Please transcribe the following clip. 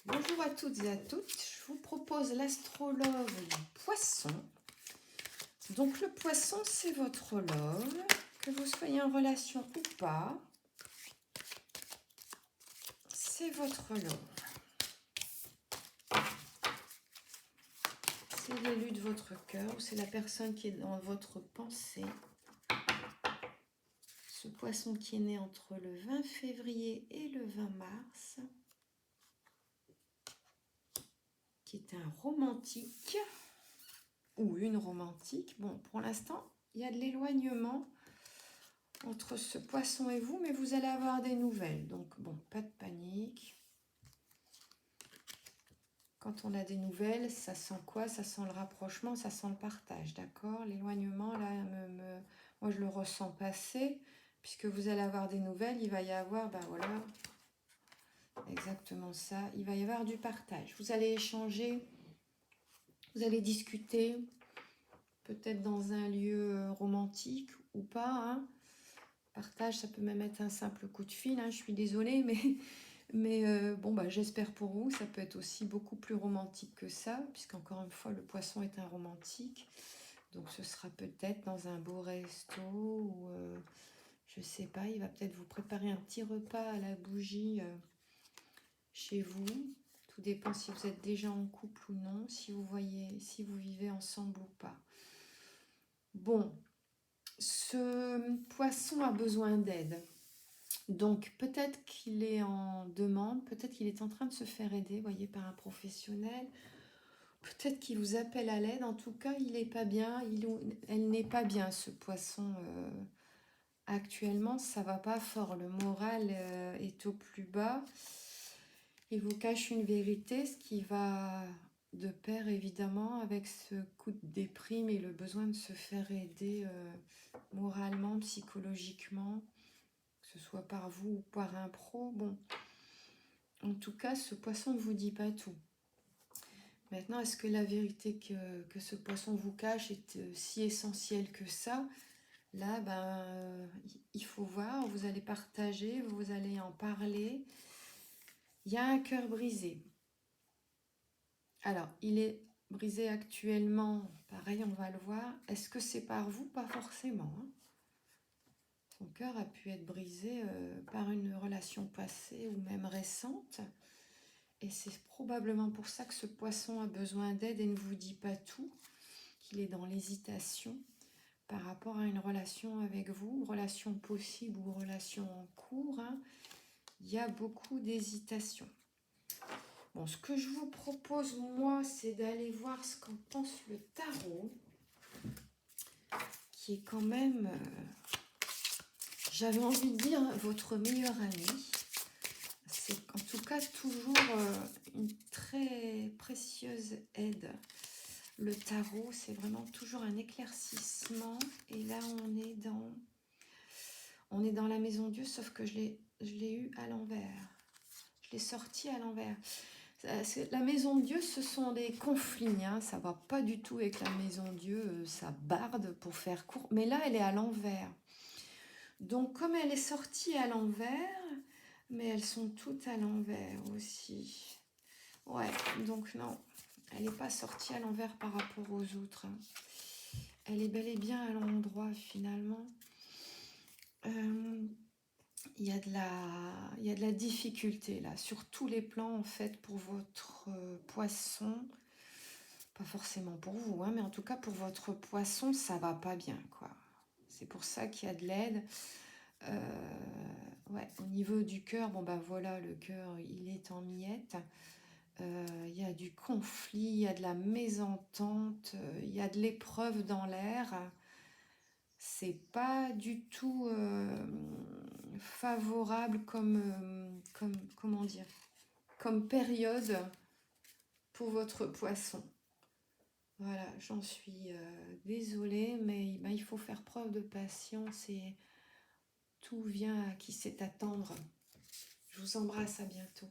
Bonjour à toutes et à toutes, je vous propose l'astrologue du poisson. Donc le poisson, c'est votre love, que vous soyez en relation ou pas, c'est votre love. C'est l'élu de votre cœur ou c'est la personne qui est dans votre pensée. Ce poisson qui est né entre le 20 février et le 20 mars, qui est un romantique ou une romantique. Bon, pour l'instant, il y a de l'éloignement entre ce poisson et vous, mais vous allez avoir des nouvelles. Donc, bon, pas de panique. Quand on a des nouvelles, ça sent quoi? Ça sent le rapprochement, ça sent le partage, d'accord? L'éloignement, là, moi, je le ressens passer, puisque vous allez avoir des nouvelles, il va y avoir, ben voilà, exactement ça, il va y avoir du partage. Vous allez échanger, vous allez discuter, peut-être dans un lieu romantique ou pas, hein. Partage, ça peut même être un simple coup de fil, hein, je suis désolée, mais bon, bah, j'espère pour vous, ça peut être aussi beaucoup plus romantique que ça, puisqu'encore une fois, le poisson est un romantique. Donc ce sera peut-être dans un beau resto, ou je sais pas, il va peut-être vous préparer un petit repas à la bougie chez vous. Tout dépend si vous êtes déjà en couple ou non, si vous vivez ensemble ou pas. Bon, ce poisson a besoin d'aide. Donc, peut-être qu'il est en demande, peut-être qu'il est en train de se faire aider, voyez, par un professionnel. Peut-être qu'il vous appelle à l'aide. En tout cas, il n'est pas bien. Elle n'est pas bien, ce poisson. Actuellement, ça va pas fort. Le moral est au plus bas. Il vous cache une vérité, ce qui va de pair, évidemment, avec ce coup de déprime et le besoin de se faire aider moralement, psychologiquement, que ce soit par vous ou par un pro. Bon, en tout cas, ce poisson ne vous dit pas tout. Maintenant, est-ce que la vérité que ce poisson vous cache est si essentielle que ça? Là, ben, il faut voir, vous allez partager, vous allez en parler. Il y a un cœur brisé. Alors, il est brisé actuellement, pareil, on va le voir. Est-ce que c'est par vous? Pas forcément, hein. Son cœur a pu être brisé par une relation passée ou même récente. Et c'est probablement pour ça que ce poisson a besoin d'aide et ne vous dit pas tout, qu'il est dans l'hésitation par rapport à une relation avec vous, relation possible ou relation en cours, hein. Il y a beaucoup d'hésitation. Bon, ce que je vous propose, moi, c'est d'aller voir ce qu'en pense le tarot, qui est quand même, j'avais envie de dire, votre meilleur ami. C'est en tout cas toujours une très précieuse aide. Le tarot, c'est vraiment toujours un éclaircissement. Et là, on est dans la maison Dieu, sauf que je l'ai eu à l'envers. Je l'ai sorti à l'envers. La maison Dieu, ce sont des conflits. Hein, ça ne va pas du tout avec la maison Dieu. Ça barde pour faire court. Mais là, elle est à l'envers. Donc, comme elle est sortie à l'envers, mais elles sont toutes à l'envers aussi. Ouais, donc non, elle n'est pas sortie à l'envers par rapport aux autres. Hein. Elle est bel et bien à l'endroit finalement. Il y a de la difficulté là, sur tous les plans en fait pour votre poisson. Pas forcément pour vous, hein, mais en tout cas pour votre poisson, ça va pas bien, quoi. C'est pour ça qu'il y a de l'aide. Ouais, au niveau du cœur, bon ben voilà, le cœur, il est en miettes. Il y a du conflit, il y a de la mésentente, il y a de l'épreuve dans l'air. C'est pas du tout favorable comment dire, comme période pour votre poisson. Voilà, j'en suis désolée, mais il faut faire preuve de patience et tout vient à qui sait attendre. Je vous embrasse, à bientôt.